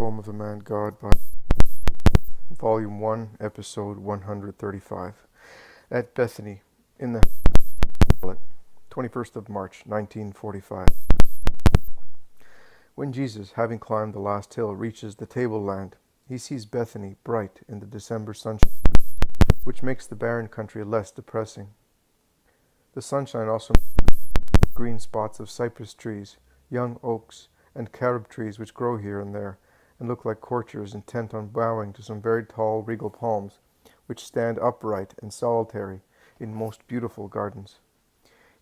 Poem of a Man God by Volume 1, Episode 135. At Bethany, in the Zealot, 21st of March, 1945. When Jesus, having climbed the last hill, reaches the tableland, he sees Bethany bright in the December sunshine, which makes the barren country less depressing. The sunshine also green spots of cypress trees, young oaks, and carob trees which grow here and there, and look like courtiers intent on bowing to some very tall regal palms, which stand upright and solitary in most beautiful gardens.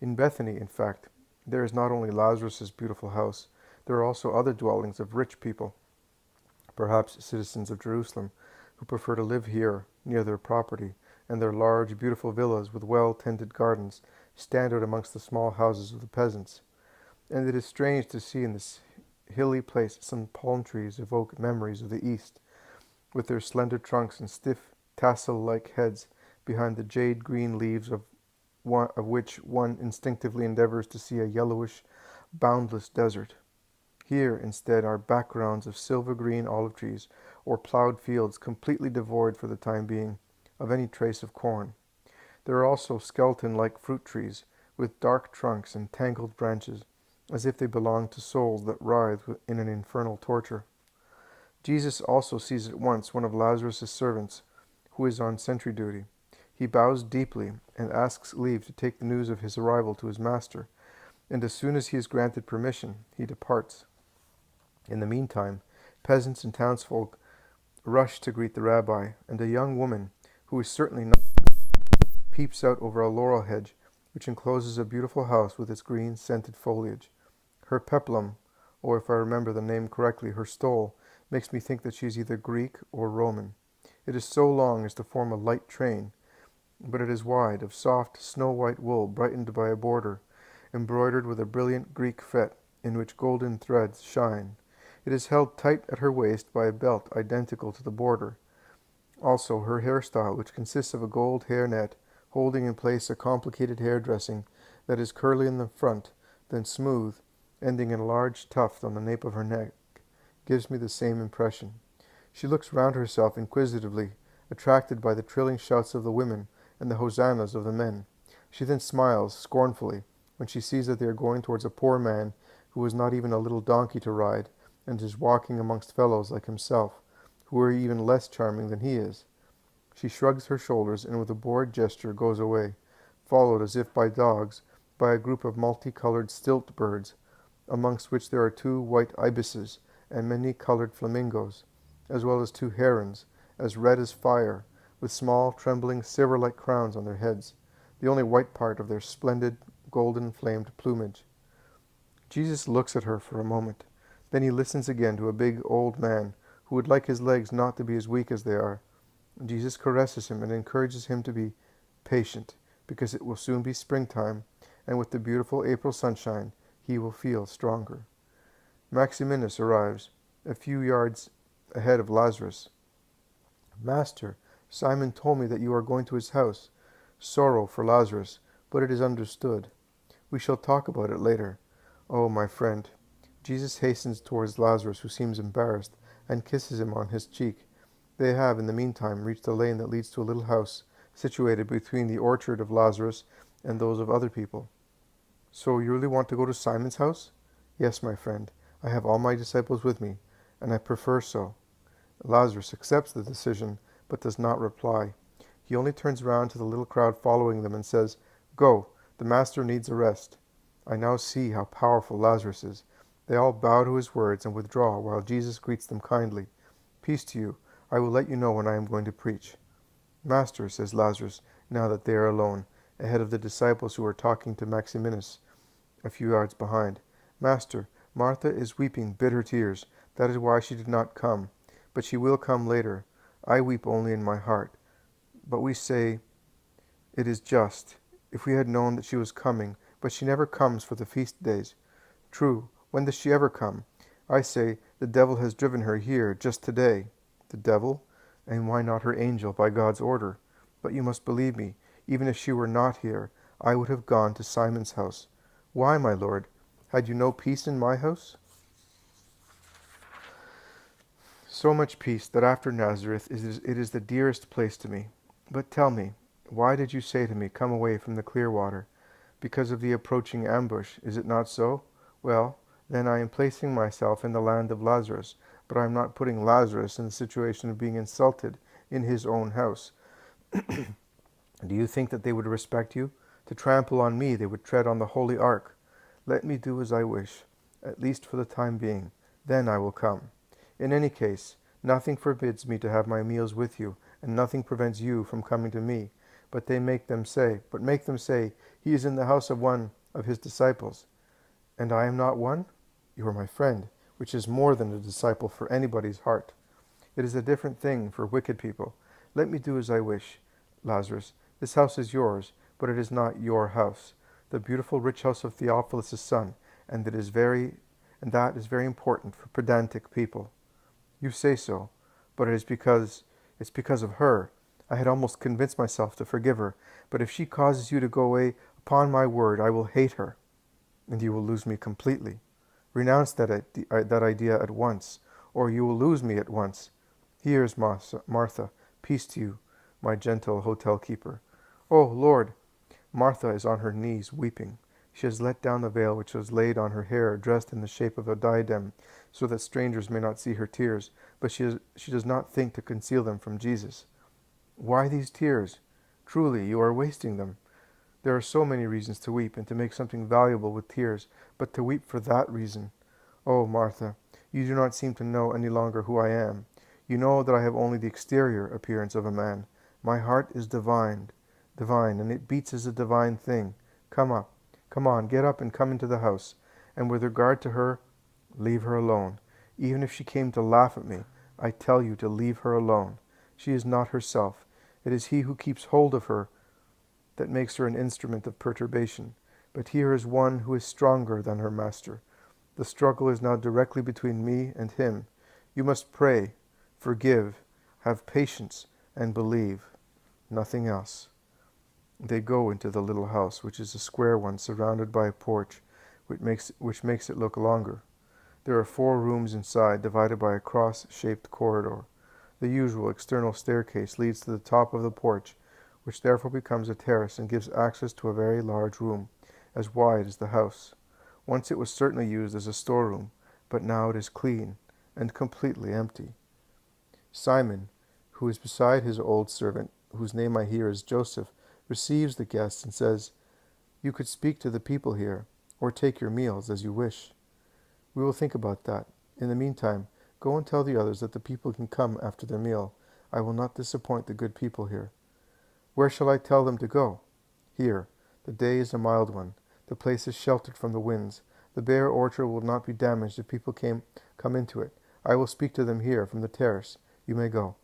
In Bethany, in fact, there is not only Lazarus' beautiful house, there are also other dwellings of rich people, perhaps citizens of Jerusalem, who prefer to live here near their property, and their large, beautiful villas with well-tended gardens stand out amongst the small houses of the peasants. And it is strange to see in this hilly place some palm trees evoke memories of the East, with their slender trunks and stiff tassel-like heads behind the jade-green leaves of which one instinctively endeavors to see a yellowish, boundless desert. Here, instead, are backgrounds of silver-green olive trees, or plowed fields completely devoid, for the time being, of any trace of corn. There are also skeleton-like fruit trees, with dark trunks and tangled branches, as if they belonged to souls that writhe in an infernal torture. Jesus also sees at once one of Lazarus' servants, who is on sentry duty. He bows deeply and asks leave to take the news of his arrival to his master, and as soon as he is granted permission, he departs. In the meantime, peasants and townsfolk rush to greet the rabbi, and a young woman, who is certainly not, peeps out over a laurel hedge, which encloses a beautiful house with its green, scented foliage. Her peplum, or if I remember the name correctly, her stole, makes me think that she is either Greek or Roman. It is so long as to form a light train, but it is wide, of soft, snow-white wool, brightened by a border, embroidered with a brilliant Greek fete, in which golden threads shine. It is held tight at her waist by a belt identical to the border. Also, her hairstyle, which consists of a gold hairnet, holding in place a complicated hairdressing that is curly in the front, then smooth, ending in a large tuft on the nape of her neck, gives me the same impression. She looks round herself inquisitively, attracted by the trilling shouts of the women and the hosannas of the men. She then smiles scornfully when she sees that they are going towards a poor man who has not even a little donkey to ride, and is walking amongst fellows like himself, who are even less charming than he is. She shrugs her shoulders and with a bored gesture goes away, followed as if by dogs by a group of multicolored stilt birds, amongst which there are 2 white ibises and many colored flamingos, as well as 2 herons, as red as fire, with small, trembling, silver-like crowns on their heads, the only white part of their splendid, golden-flamed plumage. Jesus looks at her for a moment. Then he listens again to a big old man, who would like his legs not to be as weak as they are. Jesus caresses him and encourages him to be patient, because it will soon be springtime, and with the beautiful April sunshine, he will feel stronger. Maximinus arrives, a few yards ahead of Lazarus. "Master, Simon told me that you are going to his house. Sorrow for Lazarus, but it is understood. We shall talk about it later. Oh, my friend." Jesus hastens towards Lazarus, who seems embarrassed, and kisses him on his cheek. They have, in the meantime, reached a lane that leads to a little house, situated between the orchard of Lazarus and those of other people. "So you really want to go to Simon's house?" "Yes, my friend. I have all my disciples with me, and I prefer so." Lazarus accepts the decision, but does not reply. He only turns round to the little crowd following them and says, "Go, the master needs a rest." I now see how powerful Lazarus is. They all bow to his words and withdraw, while Jesus greets them kindly. "Peace to you. I will let you know when I am going to preach." "Master," says Lazarus, now that they are alone, ahead of the disciples who are talking to Maximinus a few yards behind. "Master, Martha is weeping bitter tears. That is why she did not come. But she will come later. I weep only in my heart. But we say it is just, if we had known that she was coming, but she never comes for the feast days." "True. When does she ever come?" "I say, the devil has driven her here just today." "The devil? And why not her angel, by God's order? But you must believe me, even if she were not here, I would have gone to Simon's house." "Why, my lord? Had you no peace in my house?" So much peace that after Nazareth it is the dearest place to me. But tell me, why did you say to me, come away from the clear water? Because of the approaching ambush, is it not so? Well, then I am placing myself in the land of Lazarus, but I am not putting Lazarus in the situation of being insulted in his own house. Do you think that they would respect you? To trample on me, they would tread on the holy ark. Let me do as I wish, at least for the time being. Then I will come. In any case, nothing forbids me to have my meals with you, and nothing prevents you from coming to me. But make them say, he is in the house of one of his disciples. And I am not one? You are my friend, which is more than a disciple for anybody's heart. It is a different thing for wicked people. Let me do as I wish. Lazarus, this house is yours, but it is not your house. The beautiful rich house of Theophilus' son, and that is very important for pedantic people. You say so, but it's because of her. I had almost convinced myself to forgive her, but if she causes you to go away, upon my word, I will hate her, and you will lose me completely. Renounce that idea at once, or you will lose me at once. Here is Martha. Peace to you, my gentle hotel keeper. Oh, Lord! Martha is on her knees, weeping. She has let down the veil which was laid on her hair, dressed in the shape of a diadem, so that strangers may not see her tears, but she does not think to conceal them from Jesus. Why these tears? Truly, you are wasting them. There are so many reasons to weep and to make something valuable with tears, but to weep for that reason. Oh, Martha, you do not seem to know any longer who I am. You know that I have only the exterior appearance of a man. My heart is divine, and it beats as a divine thing. Come on, get up and come into the house. And with regard to her, leave her alone. Even if she came to laugh at me, I tell you to leave her alone. She is not herself. It is he who keeps hold of her that makes her an instrument of perturbation. But here is one who is stronger than her master. The struggle is now directly between me and him. You must pray, forgive, have patience, and believe. Nothing else. They go into the little house, which is a square one surrounded by a porch, which makes it look longer. There are 4 rooms inside, divided by a cross-shaped corridor. The usual external staircase leads to the top of the porch, which therefore becomes a terrace and gives access to a very large room, as wide as the house. Once it was certainly used as a storeroom, but now it is clean and completely empty. Simon, who is beside his old servant, whose name I hear is Joseph, receives the guests and says, You could speak to the people here, or take your meals as you wish. We will think about that. In the meantime, go and tell the others that the people can come after their meal. I will not disappoint the good people here. Where shall I tell them to go? Here. The day is a mild one. The place is sheltered from the winds. The bare orchard will not be damaged if people come into it. I will speak to them here from the terrace. You may go.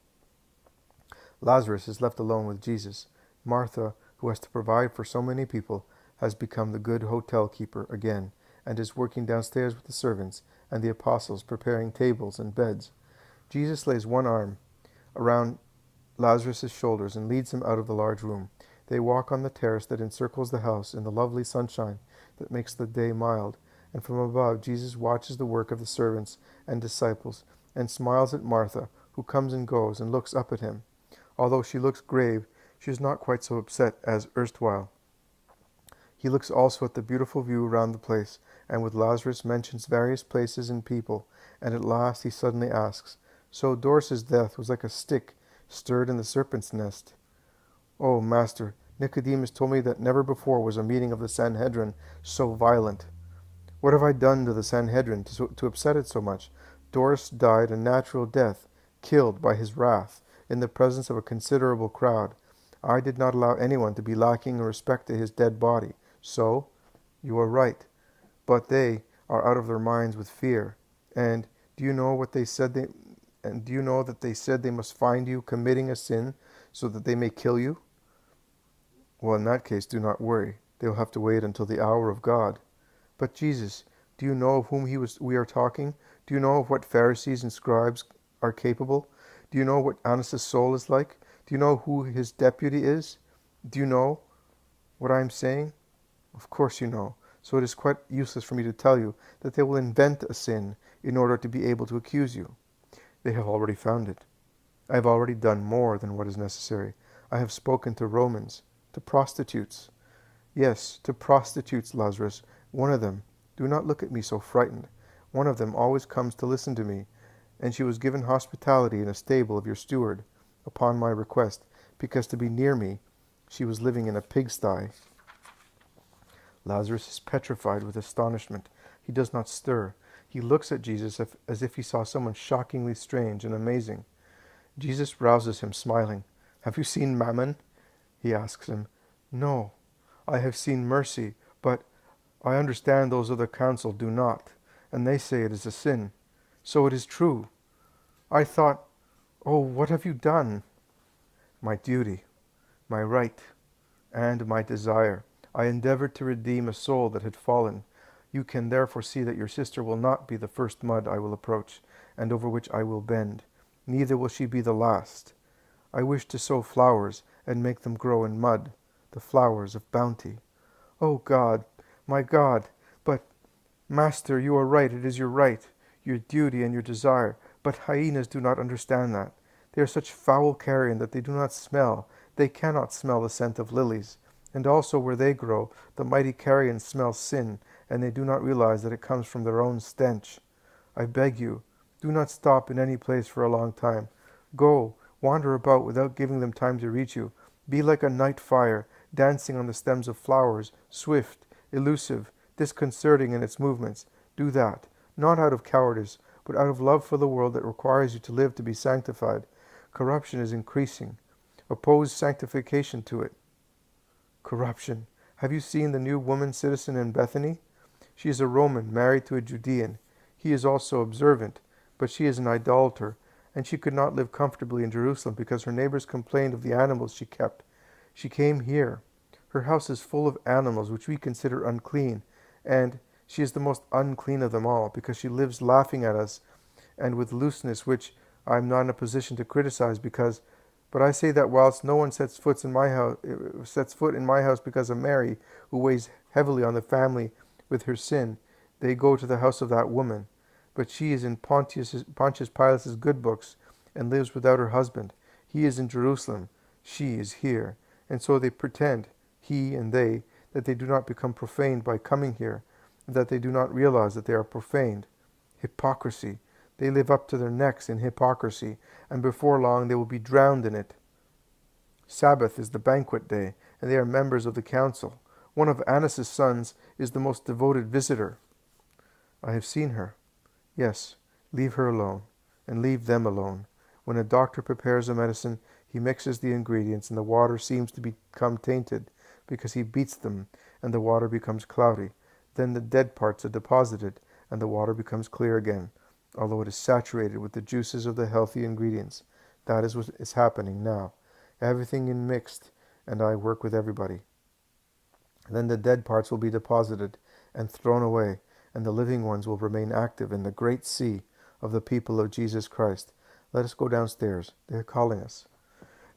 Lazarus is left alone with Jesus. Martha, who has to provide for so many people, has become the good hotel keeper again, and is working downstairs with the servants and the apostles, preparing tables and beds. Jesus lays one arm around Lazarus' shoulders and leads him out of the large room. They walk on the terrace that encircles the house in the lovely sunshine that makes the day mild, and from above Jesus watches the work of the servants and disciples, and smiles at Martha, who comes and goes and looks up at him. Although she looks grave, she is not quite so upset as erstwhile. He looks also at the beautiful view around the place, and with Lazarus mentions various places and people, and at last he suddenly asks, So Doris's death was like a stick stirred in the serpent's nest. Oh, Master, Nicodemus told me that never before was a meeting of the Sanhedrin so violent. What have I done to the Sanhedrin to upset it so much? Doris died a natural death, killed by his wrath, in the presence of a considerable crowd. I did not allow anyone to be lacking in respect to his dead body. So, you are right. But they are out of their minds with fear. And do you know what they said do you know that they said they must find you committing a sin so that they may kill you? Well, in that case, do not worry. They will have to wait until the hour of God. But Jesus, do you know of whom we are talking? Do you know of what Pharisees and scribes are capable? Do you know what Annas' soul is like? Do you know who his deputy is? Do you know what I am saying? Of course you know. So it is quite useless for me to tell you that they will invent a sin in order to be able to accuse you. They have already found it. I have already done more than what is necessary. I have spoken to Romans, to prostitutes. Yes, to prostitutes, Lazarus, one of them. Do not look at me so frightened. One of them always comes to listen to me, and she was given hospitality in a stable of your steward, upon my request, because to be near me, she was living in a pigsty. Lazarus is petrified with astonishment. He does not stir. He looks at Jesus as if he saw someone shockingly strange and amazing. Jesus rouses him, smiling. Have you seen Mammon? He asks him. No, I have seen mercy, but I understand those of the council do not, and they say it is a sin. So it is true. I thought, oh, what have you done? My duty, my right, and my desire. I endeavored to redeem a soul that had fallen. You can therefore see that your sister will not be the first mud I will approach, and over which I will bend. Neither will she be the last. I wish to sow flowers and make them grow in mud, the flowers of bounty. Oh God, my God, but, Master, you are right, it is your right, your duty and your desire, but hyenas do not understand that. They are such foul carrion that they do not smell, they cannot smell the scent of lilies. And also where they grow, the mighty carrion smells sin, and they do not realize that it comes from their own stench. I beg you, do not stop in any place for a long time. Go, wander about without giving them time to reach you. Be like a night fire, dancing on the stems of flowers, swift, elusive, disconcerting in its movements. Do that, not out of cowardice, but out of love for the world that requires you to live to be sanctified. Corruption is increasing. Oppose sanctification to it. Corruption. Have you seen the new woman citizen in Bethany? She is a Roman married to a Judean. He is also observant, but she is an idolater, and she could not live comfortably in Jerusalem because her neighbors complained of the animals she kept. She came here. Her house is full of animals which we consider unclean, and she is the most unclean of them all because she lives laughing at us and with looseness which I am not in a position to criticize but I say that whilst no one sets foot in my house because of Mary, who weighs heavily on the family with her sin, they go to the house of that woman. But she is in Pontius Pilate's good books and lives without her husband. He is in Jerusalem. She is here. And so they pretend, he and they, that they do not become profaned by coming here, and that they do not realize that they are profaned. Hypocrisy. They live up to their necks in hypocrisy, and before long they will be drowned in it. Sabbath is the banquet day, and they are members of the council. One of Annas' sons is the most devoted visitor. I have seen her. Yes, leave her alone, and leave them alone. When a doctor prepares a medicine, he mixes the ingredients, and the water seems to become tainted, because he beats them, and the water becomes cloudy. Then the dead parts are deposited, and the water becomes clear again, although it is saturated with the juices of the healthy ingredients. That is what is happening now. Everything is mixed, and I work with everybody. Then the dead parts will be deposited and thrown away, and the living ones will remain active in the great sea of the people of Jesus Christ. Let us go downstairs. They are calling us.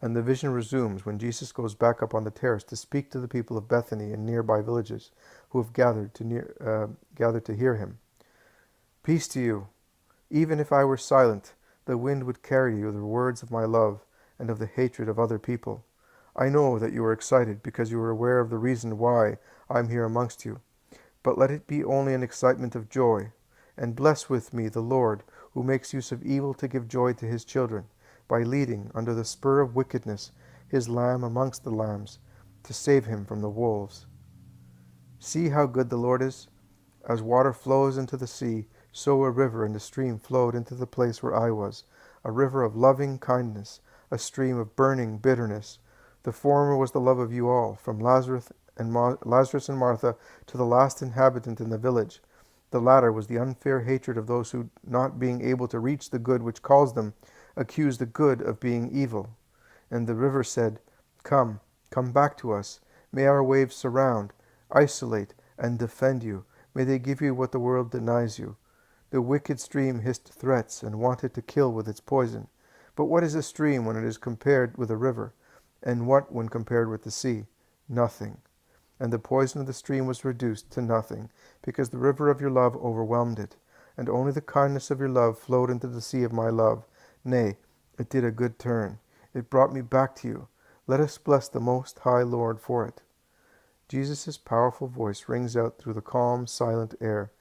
And the vision resumes when Jesus goes back up on the terrace to speak to the people of Bethany and nearby villages who have gathered to hear him. Peace to you. Even if I were silent, the wind would carry you the words of my love and of the hatred of other people. I know that you are excited because you are aware of the reason why I am here amongst you. But let it be only an excitement of joy, and bless with me the Lord, who makes use of evil to give joy to his children, by leading, under the spur of wickedness, his lamb amongst the lambs, to save him from the wolves. See how good the Lord is? As water flows into the sea, so a river and a stream flowed into the place where I was, a river of loving kindness, a stream of burning bitterness. The former was the love of you all, from Lazarus and Martha to the last inhabitant in the village. The latter was the unfair hatred of those who, not being able to reach the good which calls them, accuse the good of being evil. And the river said, come back to us. May our waves surround, isolate, and defend you. May they give you what the world denies you. The wicked stream hissed threats and wanted to kill with its poison. But what is a stream when it is compared with a river? And what when compared with the sea? Nothing. And the poison of the stream was reduced to nothing, because the river of your love overwhelmed it, and only the kindness of your love flowed into the sea of my love, Nay, it did a good turn. It brought me back to you. Let us bless the Most High Lord for it. Jesus' powerful voice rings out through the calm, silent air.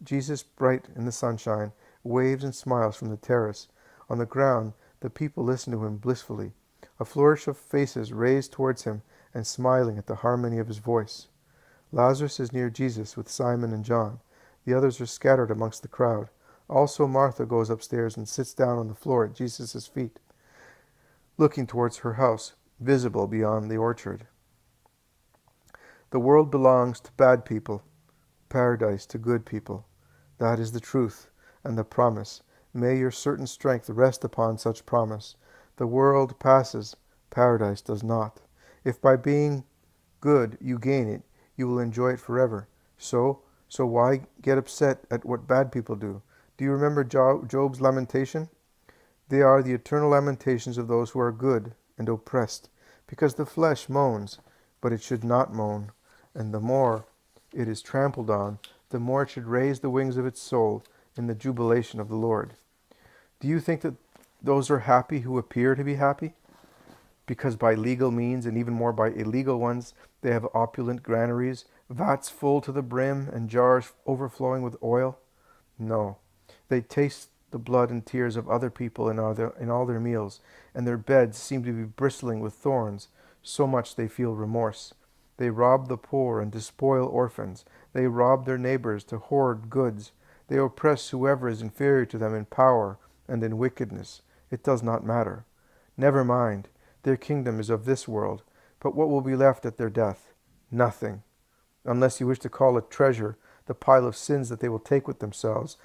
Jesus, bright in the sunshine, waves and smiles from the terrace. On the ground, the people listen to him blissfully, a flourish of faces raised towards him and smiling at the harmony of his voice. Lazarus is near Jesus with Simon and John. The others are scattered amongst the crowd. Also Martha goes upstairs and sits down on the floor at Jesus' feet, looking towards her house, visible beyond the orchard. The world belongs to bad people, paradise to good people. That is the truth and the promise. May your certain strength rest upon such promise. The world passes, paradise does not. If by being good you gain it, you will enjoy it forever. So why get upset at what bad people do? Do you remember Job's lamentation? They are the eternal lamentations of those who are good and oppressed, because the flesh moans, but it should not moan, and the more it is trampled on, the more it should raise the wings of its soul in the jubilation of the Lord. Do you think that those are happy who appear to be happy? Because by legal means, and even more by illegal ones, they have opulent granaries, vats full to the brim, and jars overflowing with oil? No. They taste the blood and tears of other people in all their meals, and their beds seem to be bristling with thorns, so much they feel remorse. They rob the poor and despoil orphans. They rob their neighbors to hoard goods. They oppress whoever is inferior to them in power and in wickedness. It does not matter. Never mind. Their kingdom is of this world. But what will be left at their death? Nothing. Unless you wish to call it treasure, the pile of sins that they will take with themselves,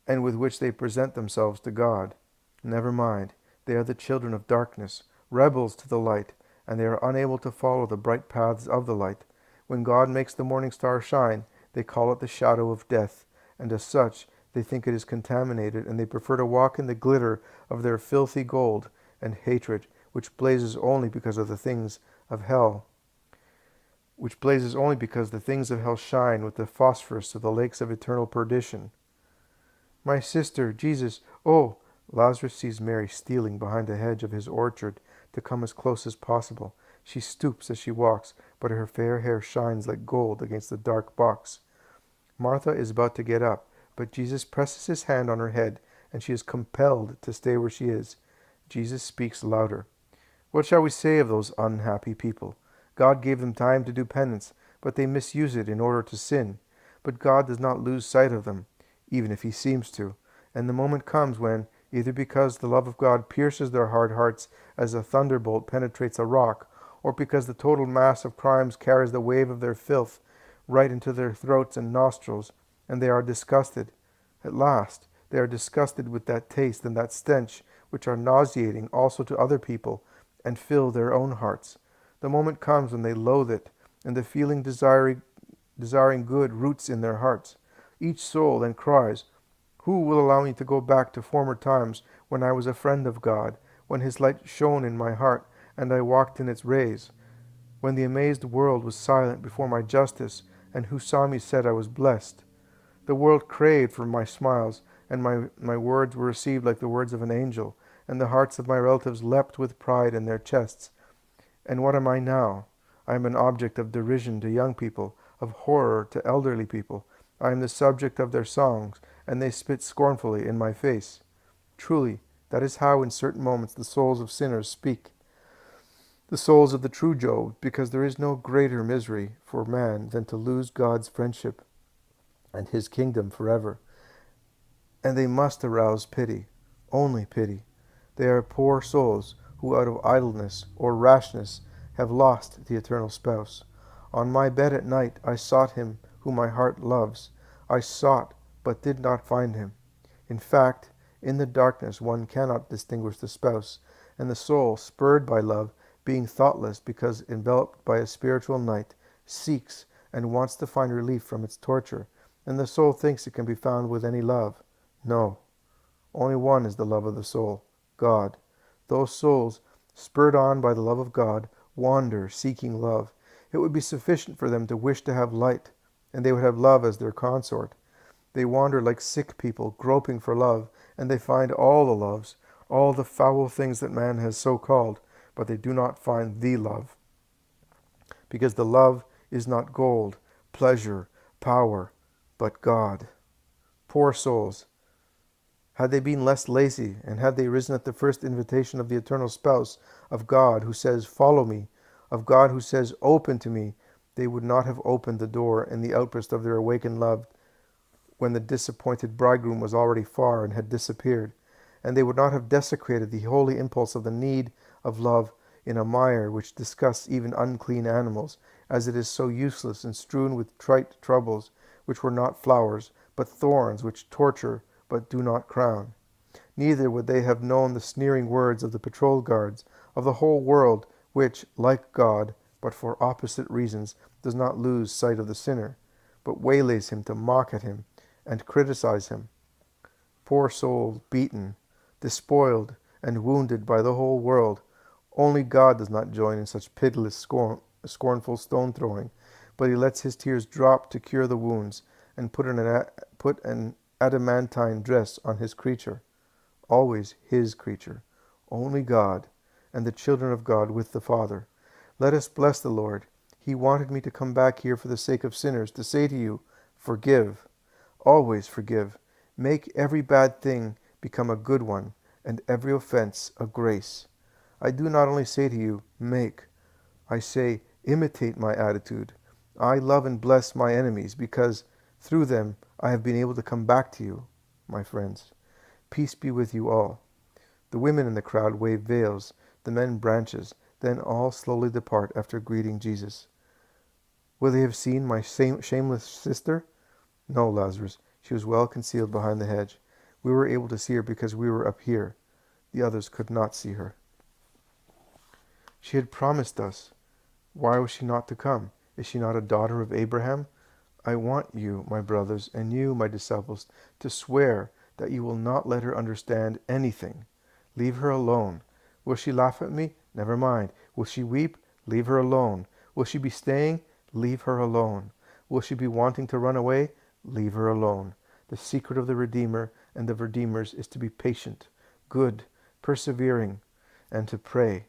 and with which they present themselves to God. Never mind. They are the children of darkness, rebels to the light, and they are unable to follow the bright paths of the light. When God makes the morning star shine, they call it the shadow of death, and as such they think it is contaminated, and they prefer to walk in the glitter of their filthy gold and hatred, which blazes only because the things of hell shine with the phosphorus of the lakes of eternal perdition. My sister, Jesus, oh! Lazarus sees Mary stealing behind the hedge of his orchard to come as close as possible. She stoops as she walks, but her fair hair shines like gold against the dark box. Martha is about to get up, but Jesus presses his hand on her head, and she is compelled to stay where she is. Jesus speaks louder. What shall we say of those unhappy people? God gave them time to do penance, but they misuse it in order to sin. But God does not lose sight of them, even if he seems to. And the moment comes when, either because the love of God pierces their hard hearts as a thunderbolt penetrates a rock, or because the total mass of crimes carries the wave of their filth right into their throats and nostrils, and they are disgusted. At last, they are disgusted with that taste and that stench, which are nauseating also to other people, and fill their own hearts. The moment comes when they loathe it, and the feeling desiring good roots in their hearts. Each soul then cries, "Who will allow me to go back to former times when I was a friend of God, when his light shone in my heart, and I walked in its rays, when the amazed world was silent before my justice, and who saw me said I was blessed? The world craved for my smiles, and my words were received like the words of an angel, and the hearts of my relatives leapt with pride in their chests. And what am I now? I am an object of derision to young people, of horror to elderly people. I am the subject of their songs, and they spit scornfully in my face." Truly, that is how in certain moments the souls of sinners speak. The souls of the true Job, because there is no greater misery for man than to lose God's friendship and his kingdom forever. And they must arouse pity, only pity. They are poor souls who out of idleness or rashness have lost the eternal spouse. On my bed at night I sought him whom my heart loves. I sought, but did not find him. In fact, in the darkness one cannot distinguish the spouse, and the soul, spurred by love, being thoughtless because enveloped by a spiritual night, seeks and wants to find relief from its torture, and the soul thinks it can be found with any love. No, only one is the love of the soul, God. Those souls, spurred on by the love of God, wander seeking love. It would be sufficient for them to wish to have light, and they would have love as their consort. They wander like sick people, groping for love, and they find all the loves, all the foul things that man has so called, but they do not find the love. Because the love is not gold, pleasure, power, but God. Poor souls! Had they been less lazy, and had they risen at the first invitation of the eternal spouse, of God who says, "Follow me," of God who says, "Open to me," they would not have opened the door in the outburst of their awakened love when the disappointed bridegroom was already far and had disappeared, and they would not have desecrated the holy impulse of the need of love in a mire which disgusts even unclean animals, as it is so useless and strewn with trite troubles, which were not flowers, but thorns, which torture but do not crown. Neither would they have known the sneering words of the patrol guards of the whole world, which, like God, but for opposite reasons, does not lose sight of the sinner, but waylays him to mock at him and criticize him. Poor soul, beaten, despoiled, and wounded by the whole world. Only God does not join in such pitiless scornful stone-throwing, but he lets his tears drop to cure the wounds, and put an adamantine dress on his creature. Always his creature. Only God, and the children of God with the Father. Let us bless the Lord. He wanted me to come back here for the sake of sinners, to say to you, forgive. Always forgive. Make every bad thing become a good one, and every offense a grace. I do not only say to you, make. I say, imitate my attitude. I love and bless my enemies, because through them I have been able to come back to you, my friends. Peace be with you all. The women in the crowd wave veils, the men branches, then all slowly depart after greeting Jesus. Will they have seen my shameless sister? No, Lazarus. She was well concealed behind the hedge. We were able to see her because we were up here. The others could not see her. She had promised us. Why was she not to come? Is she not a daughter of Abraham? I want you, my brothers, and you, my disciples, to swear that you will not let her understand anything. Leave her alone. Will she laugh at me? Never mind. Will she weep? Leave her alone. Will she be staying? Leave her alone. Will she be wanting to run away? Leave her alone. The secret of the Redeemer and the Redeemers is to be patient, good, persevering, and to pray.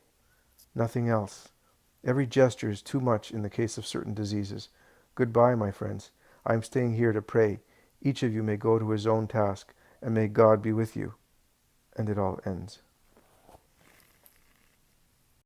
Nothing else. Every gesture is too much in the case of certain diseases. Goodbye, my friends. I am staying here to pray. Each of you may go to his own task, and may God be with you. And it all ends.